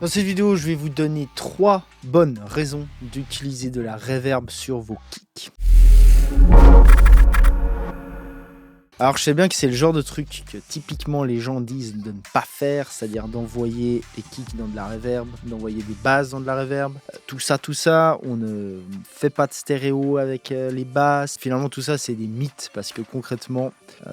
Dans cette vidéo, je vais vous donner 3 bonnes raisons d'utiliser de la reverb sur vos kicks. Alors je sais bien que c'est le genre de truc que typiquement les gens disent de ne pas faire, c'est-à-dire d'envoyer des kicks dans de la reverb, d'envoyer des basses dans de la reverb. Tout ça, on ne fait pas de stéréo avec les basses. Finalement tout ça c'est des mythes parce que concrètement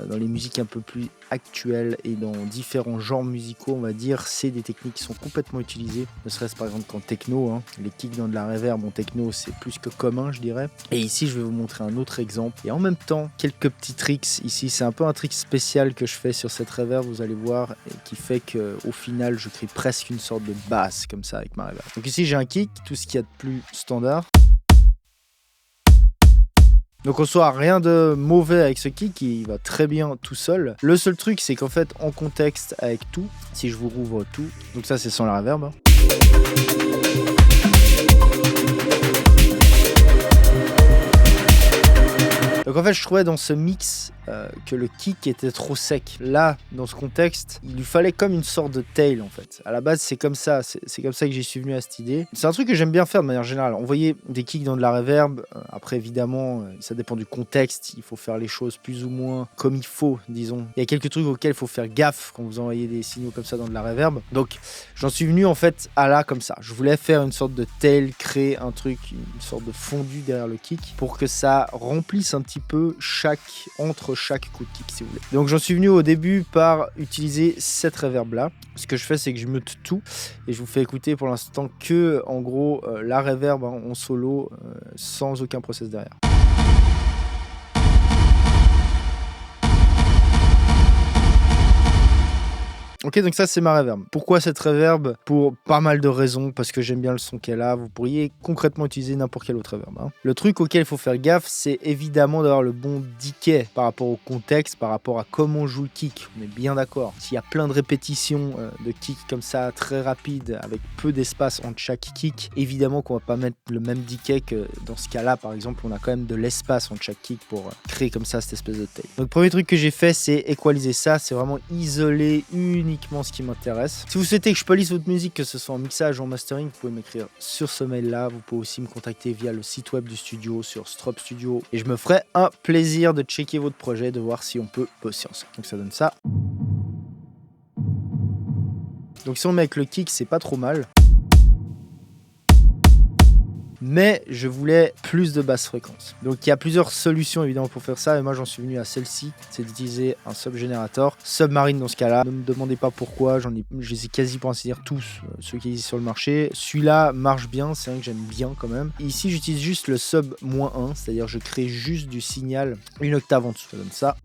dans les musiques un peu plus actuelles et dans différents genres musicaux on va dire, c'est des techniques qui sont complètement utilisées. Ne serait-ce par exemple qu'en techno, les kicks dans de la reverb en techno c'est plus que commun je dirais. Et ici je vais vous montrer un autre exemple et en même temps quelques petits tricks ici. C'est un peu un trick spécial que je fais sur cette reverb, vous allez voir, et qui fait qu'au final, je crée presque une sorte de basse comme ça avec ma reverb. Donc ici, j'ai un kick, tout ce qu'il y a de plus standard. Donc en soi, rien de mauvais avec ce kick, il va très bien tout seul. Le seul truc, c'est qu'en fait, en contexte avec tout, si je vous rouvre tout, donc ça c'est sans la reverb. Donc en fait, je trouvais dans ce mix que le kick était trop sec. Là, dans ce contexte, il lui fallait comme une sorte de tail en fait. À la base, c'est comme ça que j'y suis venu à cette idée. C'est un truc que j'aime bien faire de manière générale. Envoyer des kicks dans de la reverb, après évidemment, ça dépend du contexte. Il faut faire les choses plus ou moins comme il faut, disons. Il y a quelques trucs auxquels il faut faire gaffe quand vous envoyez des signaux comme ça dans de la reverb. Donc, j'en suis venu en fait à là comme ça. Je voulais faire une sorte de tail, créer un truc, une sorte de fondu derrière le kick pour que ça remplisse un petit peu entre chaque coup de kick si vous voulez. Donc j'en suis venu au début par utiliser cette reverb là. Ce que je fais c'est que je mute tout et je vous fais écouter pour l'instant que en gros la reverb en solo sans aucun process derrière. Ok, donc ça c'est ma reverb. Pourquoi cette reverb? Pour pas mal de raisons, parce que j'aime bien le son qu'elle a. Vous pourriez concrètement utiliser n'importe quelle autre reverb. Le truc auquel il faut faire gaffe, c'est évidemment d'avoir le bon decay par rapport au contexte, par rapport à comment on joue le kick. On est bien d'accord. S'il y a plein de répétitions de kick comme ça, très rapides, avec peu d'espace entre chaque kick, évidemment qu'on va pas mettre le même decay que dans ce cas-là. Par exemple, on a quand même de l'espace entre chaque kick pour créer comme ça cette espèce de tail. Donc le premier truc que j'ai fait, c'est équaliser ça. C'est vraiment isoler uniquement ce qui m'intéresse. Si vous souhaitez que je police votre musique, que ce soit en mixage ou en mastering, vous pouvez m'écrire sur ce mail là. Vous pouvez aussi me contacter via le site web du studio sur Strop Studio et je me ferai un plaisir de checker votre projet, de voir si on peut bosser ensemble. Donc ça donne ça. Donc si on met avec le kick, c'est pas trop mal. Mais je voulais plus de basse fréquence. Donc il y a plusieurs solutions évidemment pour faire ça et moi j'en suis venu à celle-ci, c'est d'utiliser un sub-générateur. Submarine dans ce cas-là, ne me demandez pas pourquoi, je les ai quasi pour ainsi dire tous ceux qui existent sur le marché. Celui-là marche bien, c'est un que j'aime bien quand même. Et ici j'utilise juste le sub-1, c'est-à-dire je crée juste du signal une octave en dessous, ça donne ça.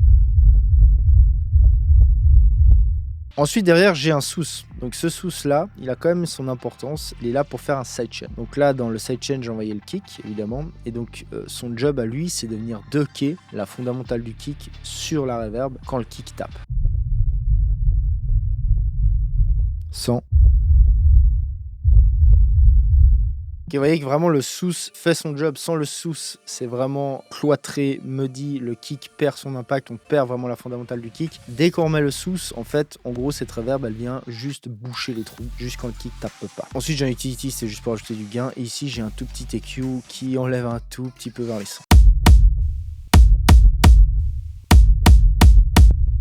Ensuite derrière j'ai un sous, donc ce sous là il a quand même son importance, il est là pour faire un sidechain. Donc là dans le sidechain j'ai envoyé le kick évidemment et donc son job à lui c'est de venir ducker la fondamentale du kick sur la reverb quand le kick tape. 100. Et vous voyez que vraiment le sous fait son job. Sans le sous, c'est vraiment cloîtré, muddy, le kick perd son impact, on perd vraiment la fondamentale du kick. Dès qu'on remet le sous, en fait, en gros, cette reverb, elle vient juste boucher les trous, juste quand le kick tape pas. Ensuite, j'ai un utility, c'est juste pour ajouter du gain. Et ici, j'ai un tout petit EQ qui enlève un tout petit peu vers les sons.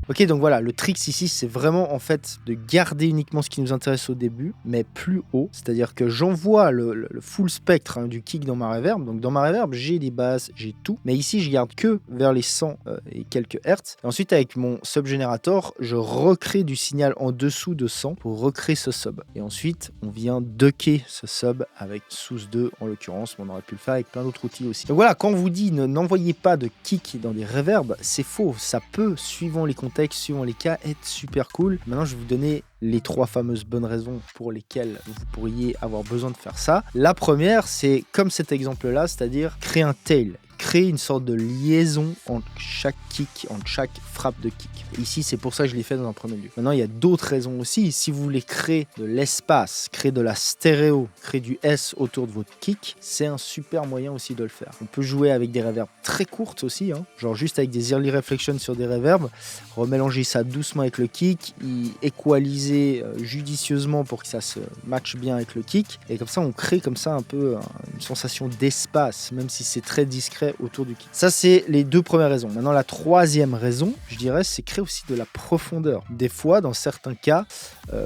Ok, donc voilà, le trick ici, c'est vraiment en fait de garder uniquement ce qui nous intéresse au début, mais plus haut. C'est-à-dire que j'envoie le full spectre du kick dans ma reverb. Donc dans ma reverb, j'ai des basses, j'ai tout. Mais ici, je garde que vers les 100 et quelques hertz. Et ensuite, avec mon sub-générateur, je recrée du signal en dessous de 100 pour recréer ce sub. Et ensuite, on vient ducker ce sub avec sous 2 en l'occurrence. Mais on aurait pu le faire avec plein d'autres outils aussi. Donc voilà, quand on vous dit n'envoyez pas de kick dans des reverbs, c'est faux. Ça peut, suivant les contextes, suivant les cas, être super cool. Maintenant, je vais vous donner les 3 fameuses bonnes raisons pour lesquelles vous pourriez avoir besoin de faire ça. La première, c'est comme cet exemple-là, c'est-à-dire créer un tail. créer une sorte de liaison entre chaque kick, entre chaque frappe de kick. Et ici, c'est pour ça que je l'ai fait dans un premier lieu. Maintenant, il y a d'autres raisons aussi. Si vous voulez créer de l'espace, créer de la stéréo, créer du S autour de votre kick, c'est un super moyen aussi de le faire. On peut jouer avec des reverbs très courtes aussi, hein, genre juste avec des early reflections sur des reverbs, remélanger ça doucement avec le kick, y équaliser judicieusement pour que ça se matche bien avec le kick, et comme ça on crée comme ça un peu une sensation d'espace, même si c'est très discret autour du kick. Ça c'est les deux premières raisons. Maintenant la troisième raison, je dirais, c'est créer aussi de la profondeur. Des fois, dans certains cas,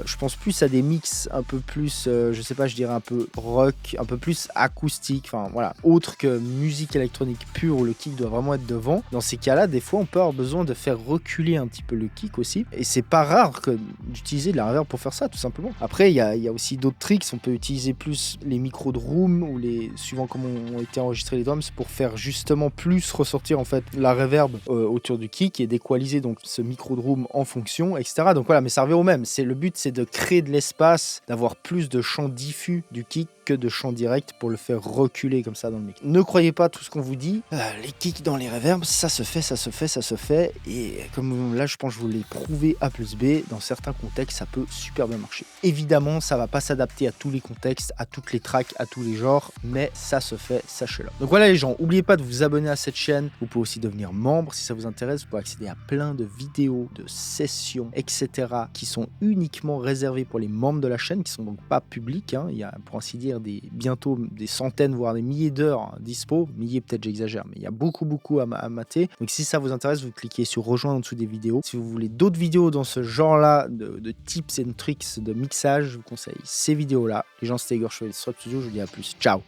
je pense plus à des mix un peu plus, je sais pas, je dirais un peu rock, un peu plus acoustique, enfin voilà, autre que musique électronique pure où le kick doit vraiment être devant. Dans ces cas-là, des fois on peut avoir besoin de faire reculer un petit peu le kick aussi, et c'est pas rare d'utiliser de la reverb pour faire ça, tout simplement. Après, il y a aussi d'autres tricks, on peut utiliser plus les micros de room ou suivant comment ont été enregistrés les drums pour faire justement plus ressortir en fait la reverb autour du kick et d'équaliser donc ce micro de room en fonction, etc. Donc voilà, mais ça revient au même. Le but, c'est de créer de l'espace, d'avoir plus de champs diffus du kick que de champs directs pour le faire reculer comme ça dans le mic. Ne croyez pas tout ce qu'on vous dit. Les kicks dans les reverbs, ça se fait. Et comme là, je pense que je vous l'ai prouvé A plus B, dans certains contextes, ça peut super bien marcher. Évidemment, ça va pas s'adapter à tous les contextes, à toutes les tracks, à tous les genres, mais ça se fait, sachez-le. Donc voilà les gens, n'oubliez pas de vous abonner à cette chaîne. Vous pouvez aussi devenir membre si ça vous intéresse. Vous pouvez accéder à plein de vidéos, de sessions, etc. qui sont uniquement réservées pour les membres de la chaîne, qui sont donc pas publiques, hein. Il y a pour ainsi dire bientôt des centaines, voire des milliers d'heures dispo. Milliers peut-être j'exagère, mais il y a beaucoup à mater. Donc si ça vous intéresse, vous cliquez sur rejoindre en dessous des vidéos. Si vous voulez d'autres vidéos dans ce genre-là, de tips and tricks de mixage, je vous conseille ces vidéos-là. Les gens, c'était Igor Chevalier de Swap Studio, je vous dis à plus. Ciao.